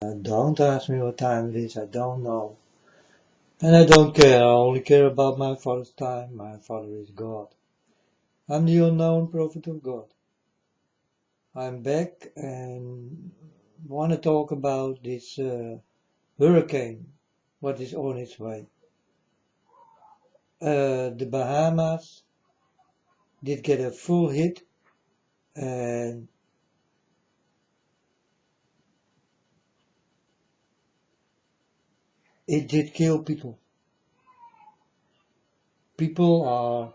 Don't ask me what time it is, I don't know. And I don't care, I only care about my Father's time. My Father is God. I'm the unknown prophet of God. I'm back and want to talk about this hurricane, what is on its way. The Bahamas did get a full hit and it did kill people. People are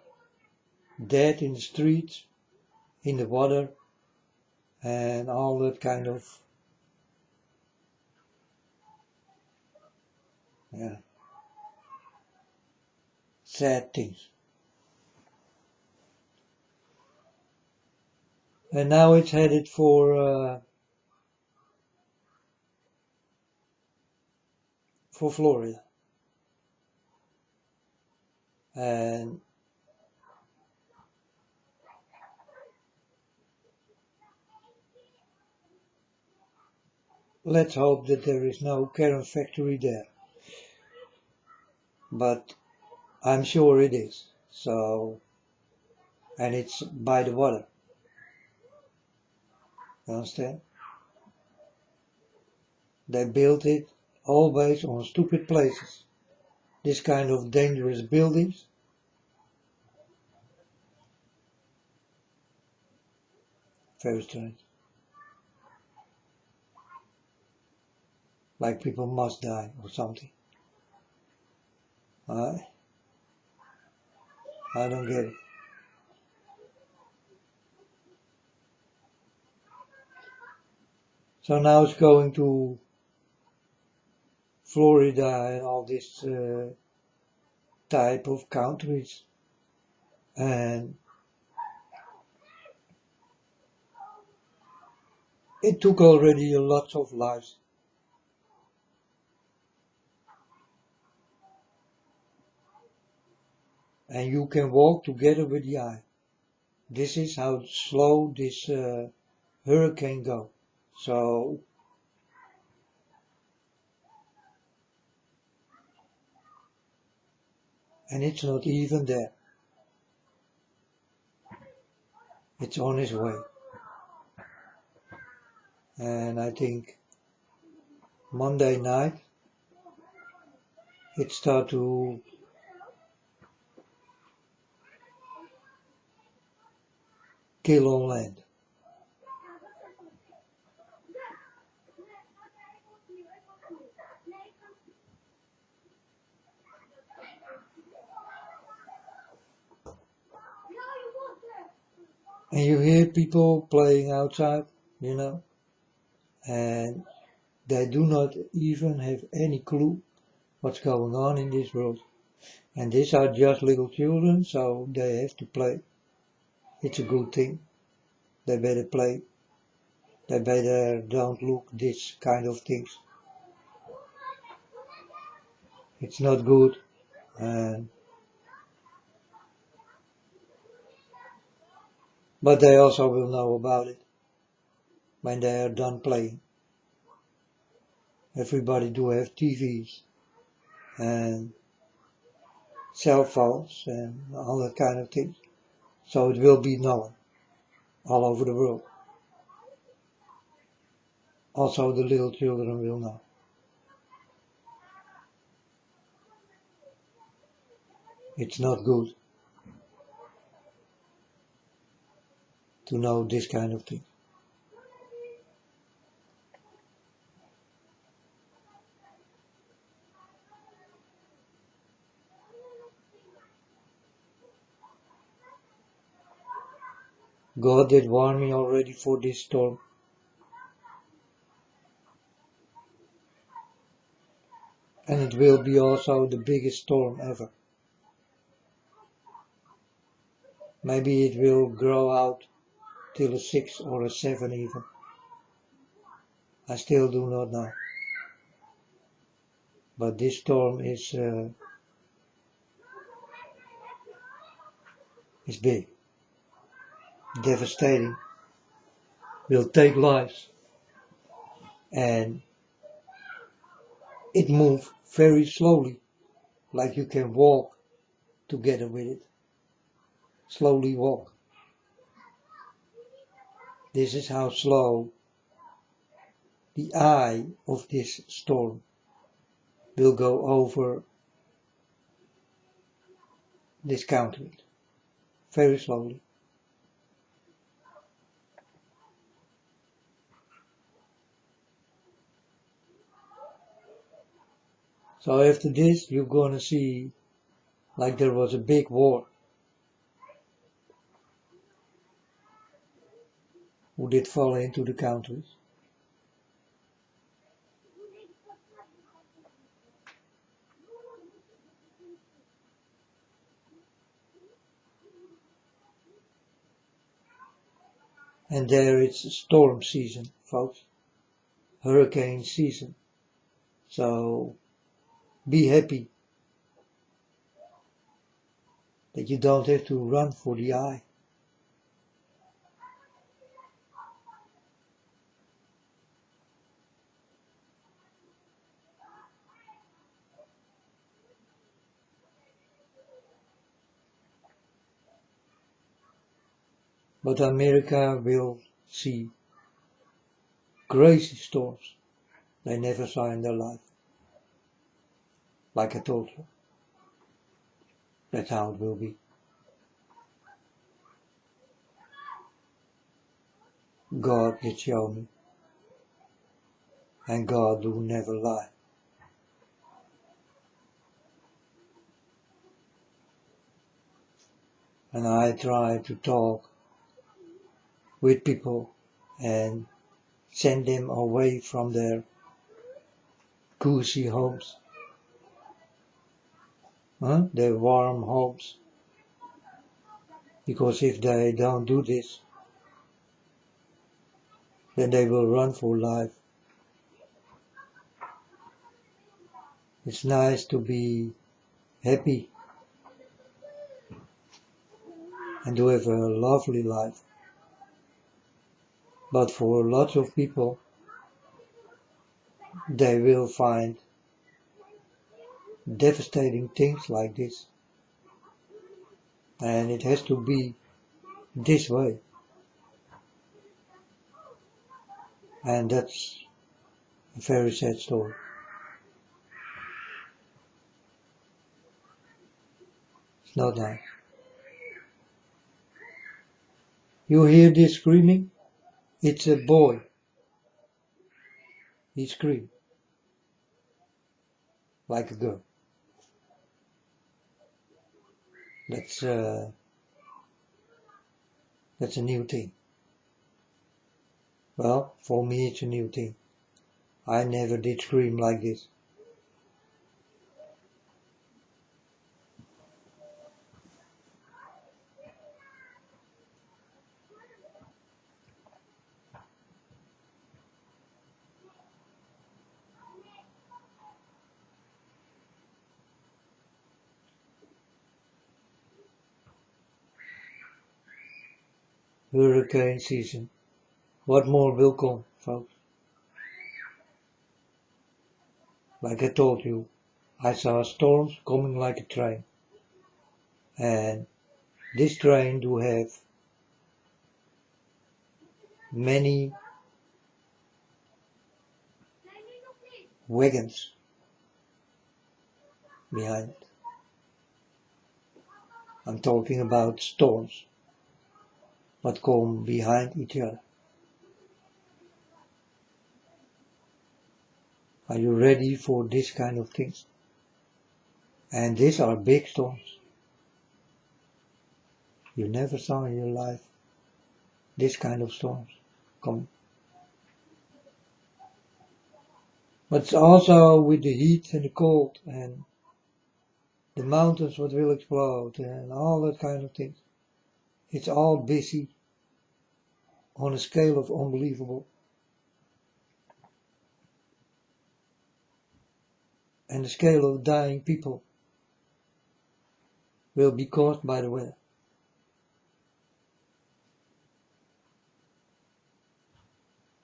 dead in the streets, in the water, and all that kind of yeah, sad things. And now it's headed for Florida. And let's hope that there is no Karen factory there. But I'm sure it is. So, and it's by the water. You understand? They built it always on stupid places. This kind of dangerous buildings. Very strange. Like people must die or something. I don't get it. So now it's going to Florida and all this type of countries. And it took already a lot of lives. And you can walk together with the eye. This is how slow this hurricane goes. So, and it's not even there. It's on its way. And I think Monday night it started to kill on land. And you hear people playing outside, and they do not even have any clue what's going on in this world. And these are just little children, so they have to play. It's a good thing. They better play. They better don't look this kind of things. It's not good. But they also will know about it when they are done playing. Everybody do have TVs and cell phones and all that kind of things. So it will be known all over the world. Also the little children will know. It's not good to know this kind of thing. God did warn me already for this storm. And it will be also the biggest storm ever. Maybe it will grow out till a 6 or a 7 even. I still do not know. But this storm is big, devastating, will take lives, and it moves very slowly, like you can walk together with it. Slowly walk. This is how slow the eye of this storm will go over this country. Very slowly. So after this, you're gonna see like there was a big war. Who did fall into the countries. And there it's storm season, folks. Hurricane season. So be happy that you don't have to run for the eye. But America will see crazy storms they never saw in their life. Like I told you. That's how it will be. God did show me. And God do never lie. And I try to talk with people and send them away from their cozy homes, their warm homes. Because if they don't do this, then they will run for life. It's nice to be happy and to have a lovely life. But for lots of people, they will find devastating things like this. And it has to be this way. And that's a very sad story. It's not nice. You hear this screaming? It's a boy. He screams like a girl. That's a new thing. Well, for me it's a new thing. I never did scream like this. Hurricane season. What more will come, folks? Like I told you, I saw storms coming like a train. And this train do have many wagons behind it. I'm talking about storms, but come behind each other. Are you ready for this kind of things? And these are big storms. You never saw in your life this kind of storms coming. But it's also with the heat and the cold and the mountains what will explode and all that kind of things. It's all busy on a scale of unbelievable. And the scale of dying people will be caused by the weather.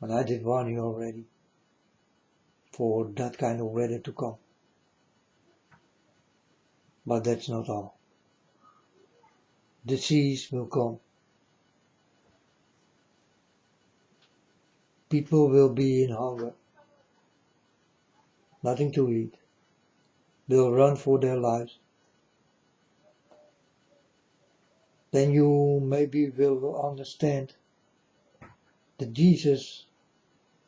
But I did warn you already. for that kind of weather to come. But that's not all. Disease will come. People will be in hunger. Nothing to eat. They'll run for their lives. Then you maybe will understand that Jesus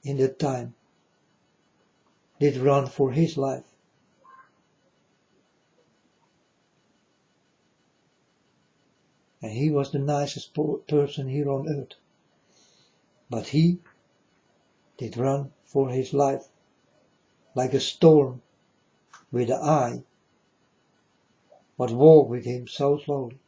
in that time did run for his life. And he was the nicest person here on earth. But he did run for his life, like a storm with an eye, but walked with him so slowly.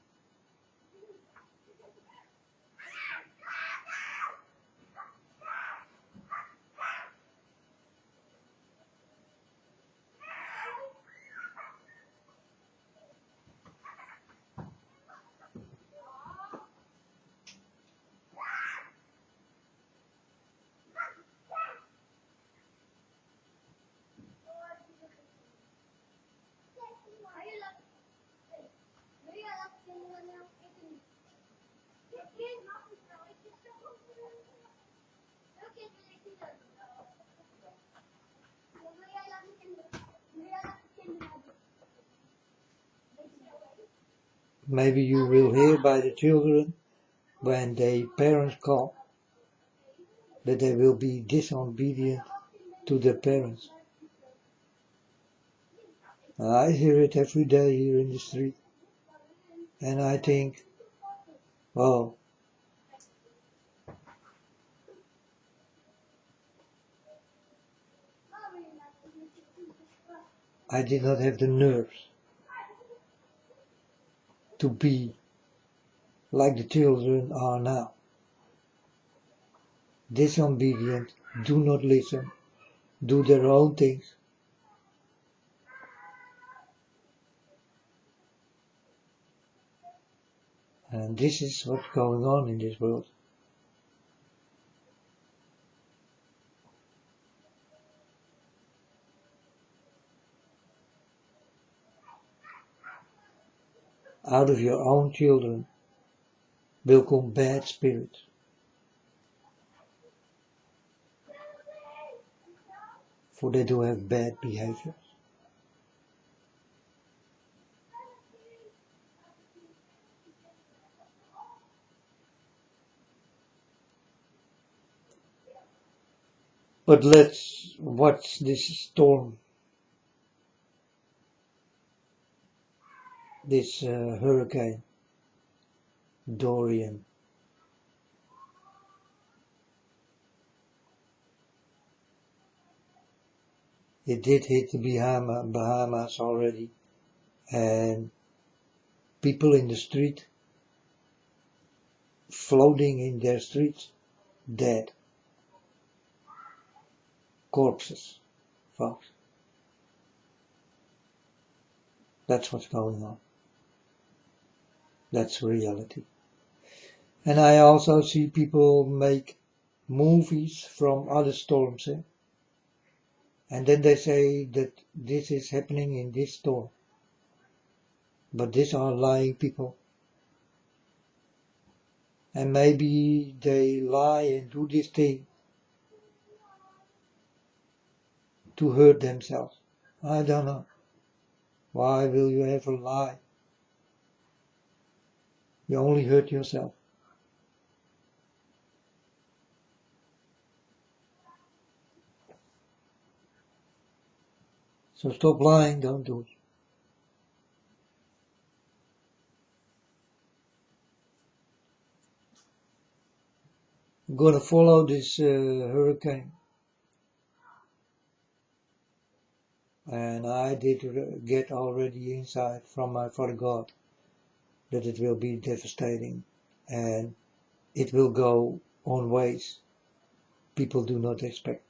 Maybe you will hear by the children when their parents call that they will be disobedient to their parents. I hear it every day here in the street, and I think, well, I did not have the nerves to be like the children are now. Disobedient, do not listen, do their own things. And this is what's going on in this world. Out of your own children will come bad spirits. For they do have bad behaviors. But let's watch this storm, this hurricane, Dorian. It did hit the Bahamas already, and people in the street, floating in their streets, dead. Corpses, folks. That's what's going on. That's reality. And I also see people make movies from other storms, and then they say that this is happening in this storm. But these are lying people. And maybe they lie and do this thing to hurt themselves. I don't know. Why will you ever lie? You only hurt yourself. So stop lying, don't do it. I'm gonna follow this hurricane. And I did get already insight from my Father God that it will be devastating and it will go on ways people do not expect.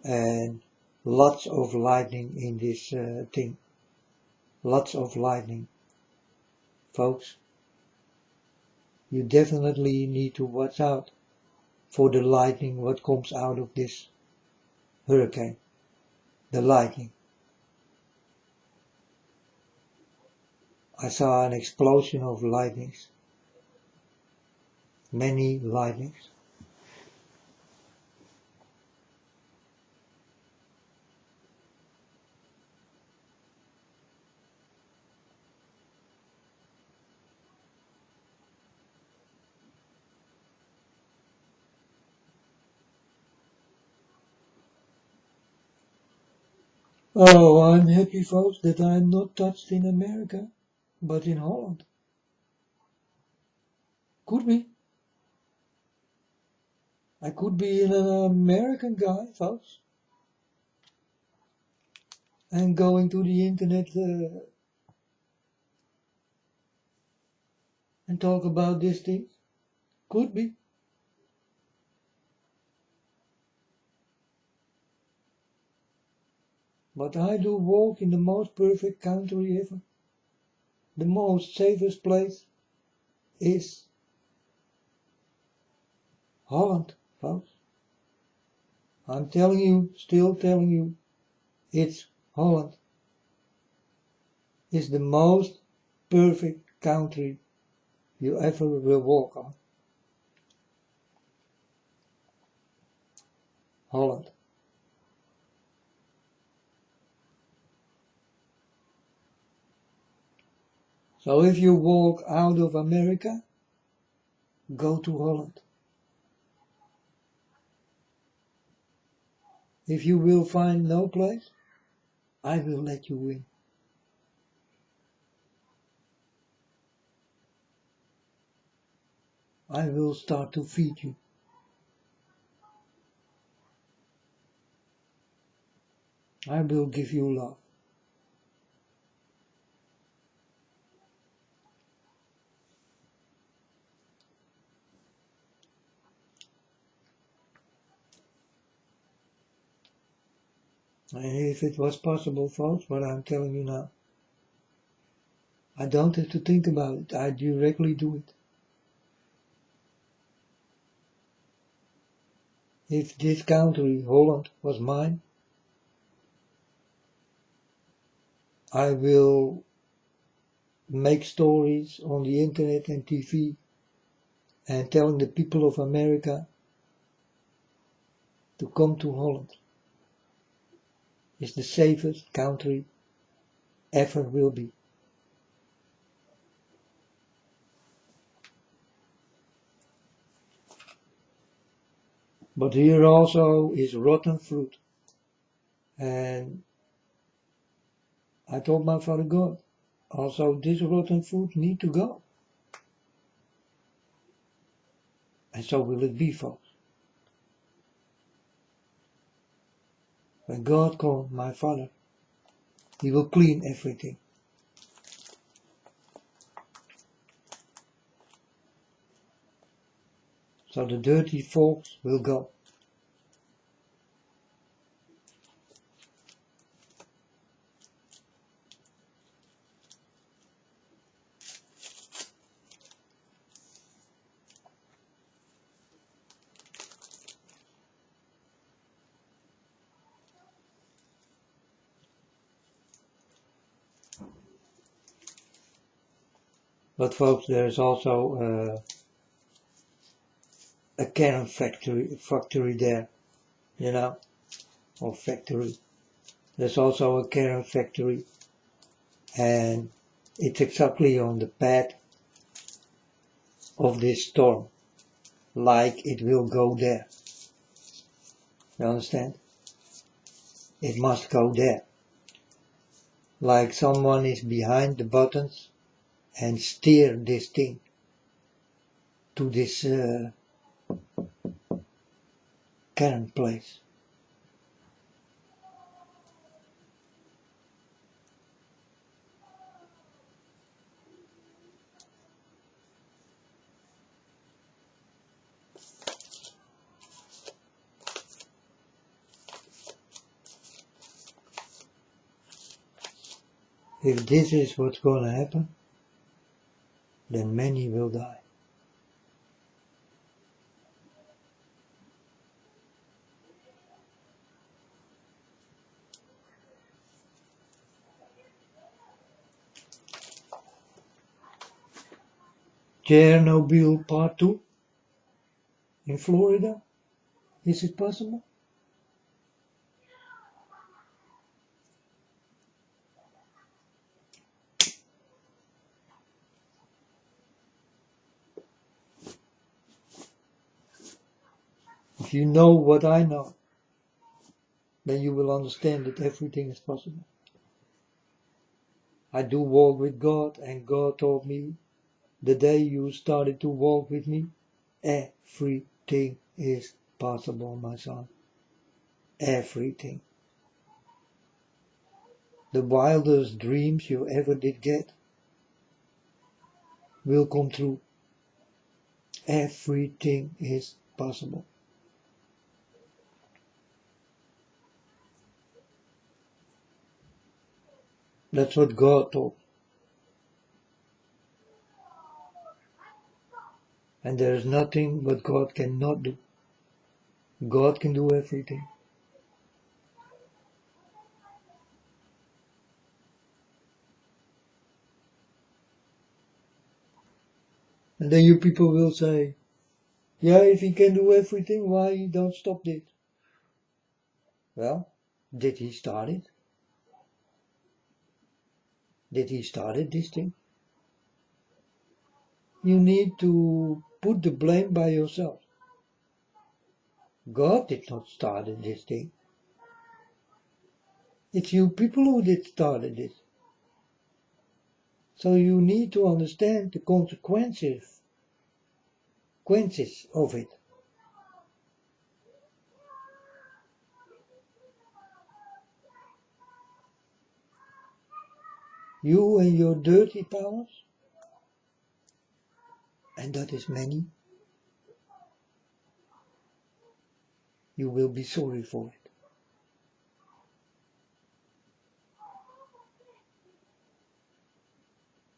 And lots of lightning in this thing. Lots of lightning. Folks, you definitely need to watch out for the lightning, what comes out of this hurricane. The lightning. I saw an explosion of lightnings. Many lightnings. Oh, I'm happy, folks, that I'm not touched in America, but in Holland. Could be. I could be an American guy, folks, and going to the internet and talk about these things. Could be. But I do walk in the most perfect country ever. The most safest place is Holland, folks. I'm telling you, still telling you, it's Holland. It's the most perfect country you ever will walk on. Holland. So if you walk out of America, go to Holland. If you will find no place, I will let you in. I will start to feed you. I will give you love. And if it was possible, folks, what I'm telling you now, I don't have to think about it. I directly do it. If this country, Holland, was mine, I will make stories on the internet and TV and telling the people of America to come to Holland. It's the safest country ever will be. But here also is rotten fruit. And I told my Father God, also this rotten fruit need to go. And so will it be, folks. When God comes, my Father, He will clean everything. So the dirty folks will go. But folks, there is also a cannon factory there, you know, or factory. There's also a cannon factory, and it's exactly on the path of this storm, like it will go there. You understand? It must go there. Like someone is behind the buttons and steer this thing to this cannon place. If this is what's going to happen, then many will die. Chernobyl Part 2 in Florida? Is it possible? If you know what I know, then you will understand that everything is possible. I do walk with God, and God told me the day you started to walk with me, everything is possible, my son. Everything. The wildest dreams you ever did get will come true. Everything is possible. That's what God told. And there is nothing what God cannot do. God can do everything. And then you people will say, yeah, if he can do everything, why he don't stop it? Well, did he start it? Did he start it, this thing? You need to put the blame by yourself. God did not start this thing. It's you people who did started it. So you need to understand the consequences of it. You and your dirty powers, and that is many, you will be sorry for it.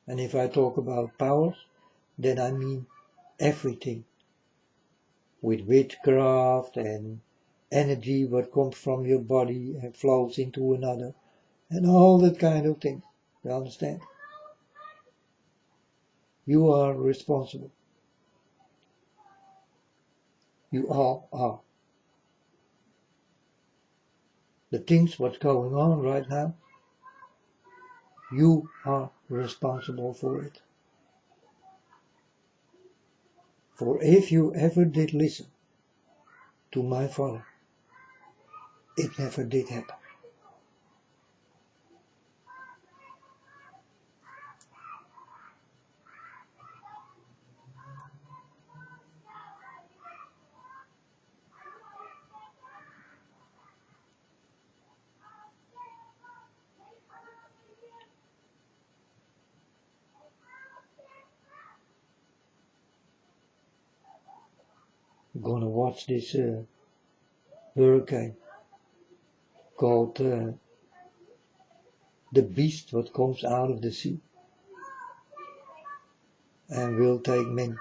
And if I talk about powers, then I mean everything. With witchcraft and energy what comes from your body and flows into another, and all that kind of things. You understand? You are responsible. You all are. The things what's going on right now, you are responsible for it. For if you ever did listen to my father, it never did happen. I'm gonna watch this hurricane called the beast what comes out of the sea and will take many.